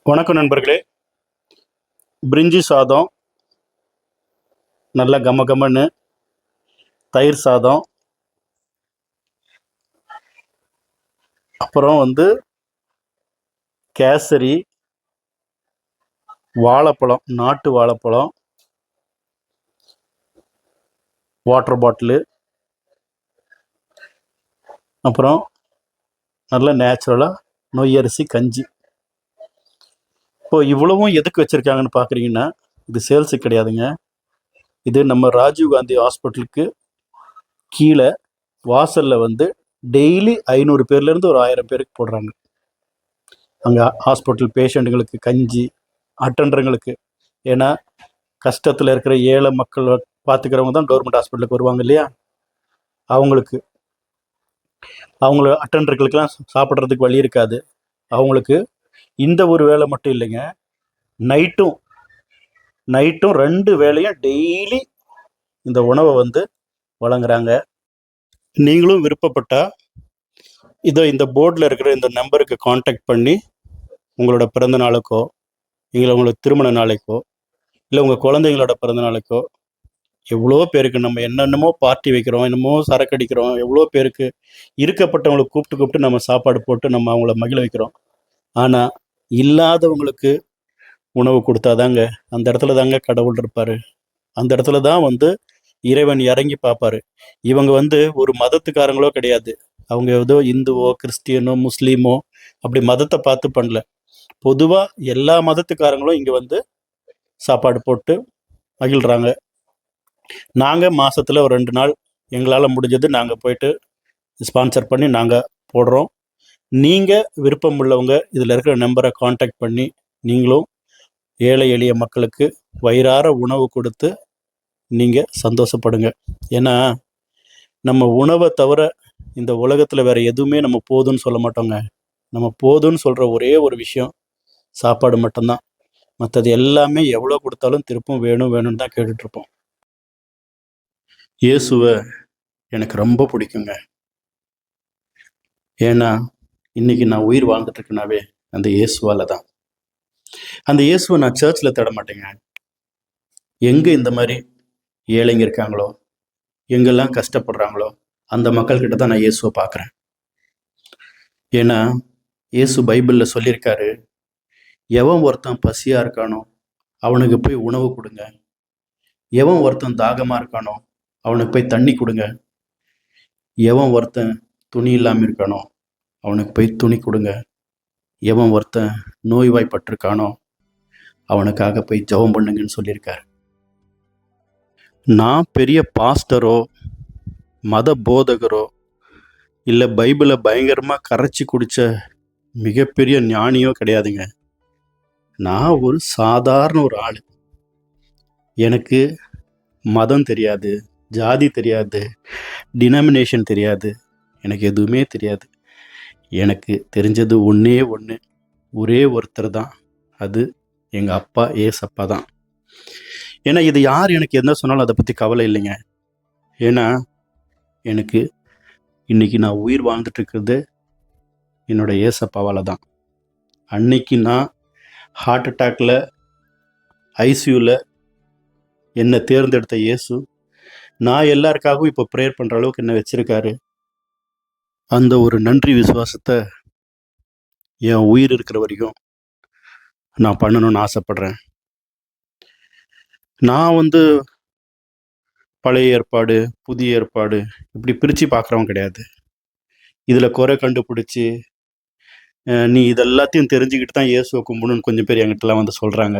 வணக்கம் நண்பர்களே. பிரிஞ்சி சாதம், நல்லா கம கமன்னு, தயிர் சாதம், அப்புறம் கேசரி, வாழைப்பழம், நாட்டு வாழைப்பழம், வாட்டர் பாட்டிலு, அப்புறம் நல்ல நேச்சுரலாக நொய்யரிசி கஞ்சி. இப்போ இவ்வளவும் எதுக்கு வச்சுருக்காங்கன்னு பார்க்குறீங்கன்னா, இது சேல்ஸு கிடையாதுங்க. இது நம்ம ராஜீவ்காந்தி ஹாஸ்பிட்டலுக்கு கீழே வாசலில் டெய்லி 500 பேர்லேருந்து ஒரு 1000 பேருக்கு போடுறாங்க. அங்கே ஹாஸ்பிட்டல் பேஷண்ட்டுங்களுக்கு கஞ்சி, அட்டண்டருங்களுக்கு. ஏன்னா கஷ்டத்தில் இருக்கிற ஏழை மக்கள் பார்த்துக்கிறவங்க தான் கவர்மெண்ட் ஹாஸ்பிட்டலுக்கு வருவாங்க இல்லையா, அவங்களுக்கு அட்டண்டர்களுக்கெல்லாம் சாப்பிட்றதுக்கு வழி இருக்காது. அவங்களுக்கு இந்த ஒரு வேலை மட்டும் இல்லைங்க, நைட்டும் 2 வேளையும் டெய்லி இந்த உணவை வழங்குறாங்க. நீங்களும் விருப்பப்பட்டால் இந்த போர்டில் இருக்கிற இந்த நம்பருக்கு காண்டாக்ட் பண்ணி உங்களோட பிறந்த நாளுக்கோ, இல்லை உங்களுக்கு திருமண நாளைக்கோ, இல்லை உங்கள் குழந்தைங்களோட பிறந்த நாளைக்கோ, எவ்வளோ பேருக்கு நம்ம என்னென்னமோ பார்ட்டி வைக்கிறோம், என்னமோ சரக்கு அடிக்கிறோம், எவ்வளோ பேருக்கு இருக்கப்பட்டவங்களை கூப்பிட்டு நம்ம சாப்பாடு போட்டு நம்ம அவங்கள மகிழ வைக்கிறோம். ஆனால் இல்லாதவங்களுக்கு உணவு கொடுத்தாதாங்க அந்த இடத்துல தாங்க கடவுள் இருப்பார். அந்த இடத்துல தான் இறைவன் இறங்கி பார்ப்பார். இவங்க ஒரு மதத்துக்காரங்களோ கிடையாது. அவங்க ஏதோ இந்துவோ கிறிஸ்டியனோ முஸ்லீமோ அப்படி மதத்தை பார்த்து பண்ணல. பொதுவாக எல்லா மதத்துக்காரங்களும் இங்கே சாப்பாடு போட்டு மகிழ்கிறாங்க. நாங்கள் மாதத்தில் ஒரு 2 நாள் எங்களால் முடிஞ்சது நாங்கள் போயிட்டு ஸ்பான்சர் பண்ணி நாங்கள் போடுறோம். நீங்கள் விருப்பம் உள்ளவங்க இதில் இருக்கிற நம்பரை காண்டாக்ட் பண்ணி நீங்களும் ஏழை எளிய மக்களுக்கு வயிறார உணவு கொடுத்து நீங்கள் சந்தோஷப்படுங்க. ஏன்னா நம்ம உணவை தவிர இந்த உலகத்தில் வேறு எதுவுமே நம்ம போதும்னு சொல்ல மாட்டோங்க. நம்ம போதும்னு சொல்கிற ஒரே ஒரு விஷயம் சாப்பாடு மட்டும்தான். மற்றது எல்லாமே எவ்வளோ கொடுத்தாலும் திருப்பும் வேணும் வேணும்னு தான் கேட்டுட்ருப்போம். இயேசுவை எனக்கு ரொம்ப பிடிக்குங்க. ஏன்னா இன்றைக்கி நான் உயிர் வாழ்ந்துட்டுருக்குனாவே அந்த இயேசுவால் தான். அந்த இயேசுவை நான் சர்ச்சில் தேட மாட்டேங்க. எங்கே இந்த மாதிரி ஏழைங்க இருக்காங்களோ, எங்கெல்லாம் கஷ்டப்படுறாங்களோ அந்த மக்கள்கிட்ட தான் நான் இயேசுவை பார்க்குறேன். ஏன்னா இயேசு பைபிளில் சொல்லியிருக்காரு, எவன் ஒருத்தன் பசியாக இருக்கானோ அவனுக்கு போய் உணவு கொடுங்க, எவன் ஒருத்தன் தாகமாக இருக்கானோ அவனுக்கு போய் தண்ணி கொடுங்க, எவன் ஒருத்தன் துணி இல்லாமல் இருக்கானோ அவனுக்கு போய் துணி கொடுங்க, எவன் ஒருத்தன் நோய்வாய்ப்பட்டிருக்கானோ அவனுக்காக போய் ஜெபம் பண்ணுங்கன்னு சொல்லியிருக்காரு. நான் பெரிய பாஸ்டரோ மத போதகரோ இல்லை பைபிளை பயங்கரமாக கரைச்சி குடித்த மிகப்பெரிய ஞானியோ கிடையாதுங்க. நான் ஒரு சாதாரண ஒரு ஆள். எனக்கு மதம் தெரியாது, ஜாதி தெரியாது, டினாமினேஷன் தெரியாது, எனக்கு எதுவுமே தெரியாது. எனக்கு தெரிஞ்சது ஒன்றே ஒன்று, ஒரே ஒருத்தர் தான். அது எங்கள் அப்பா ஏசப்பா தான். ஏன்னா இது யார் எனக்கு என்ன சொன்னாலும் அதை பற்றி கவலை இல்லைங்க. ஏன்னா எனக்கு இன்றைக்கி நான் உயிர் வாழ்ந்துட்டுருக்கிறது என்னோடய ஏசப்பாவால் தான். அன்னைக்கு நான் ஹார்ட் அட்டாக்கில் ஐசியூவில் என்னை தேர்ந்தெடுத்த இயேசு நான் எல்லாருக்காகவும் இப்போ ப்ரேயர் பண்ணுற அளவுக்கு என்ன வச்சுருக்காரு. அந்த ஒரு நன்றி விசுவாசத்தை என் உயிர் இருக்கிற வரைக்கும் நான் பண்ணணும்னு ஆசைப்பட்றேன். நான் பழைய ஏற்பாடு புதிய ஏற்பாடு இப்படி பிரித்து பார்க்குறவன் கிடையாது. இதில் குறை கண்டுபிடிச்சி நீ இதெல்லாத்தையும் தெரிஞ்சுக்கிட்டு தான் இயேசுவை கும்பிடணும்னு கொஞ்சம் பேர் என்கிட்டலாம் சொல்கிறாங்க.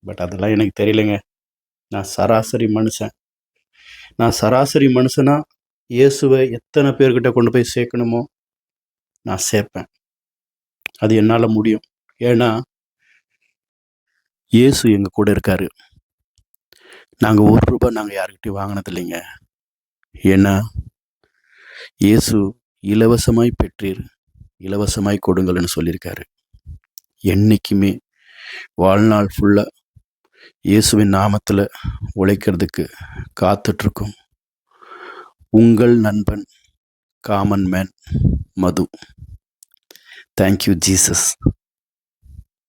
பட் அதெல்லாம் எனக்கு தெரியலைங்க. நான் சராசரி மனுஷன். நான் சராசரி மனுஷனா இயேசுவை எத்தனை பேர்கிட்ட கொண்டு போய் சேர்க்கணுமோ நான் சேர்ப்பேன். அது என்னால் முடியும். ஏன்னா இயேசு எங்கள் கூட இருக்கார். நாங்கள் ₹1 நாங்கள் யாருக்கிட்டையும் வாங்கினது இல்லைங்க. ஏன்னா இயேசு இலவசமாய் பெற்றீர், இலவசமாய் கொடுங்கள்னு சொல்லியிருக்காரு. என்றைக்குமே வாழ்நாள் ஃபுல்லாக இயேசுவின் நாமத்தில் உழைக்கிறதுக்கு காத்துட்ருக்கும் உங்கள் நண்பன் common man Madhu. Thank you Jesus.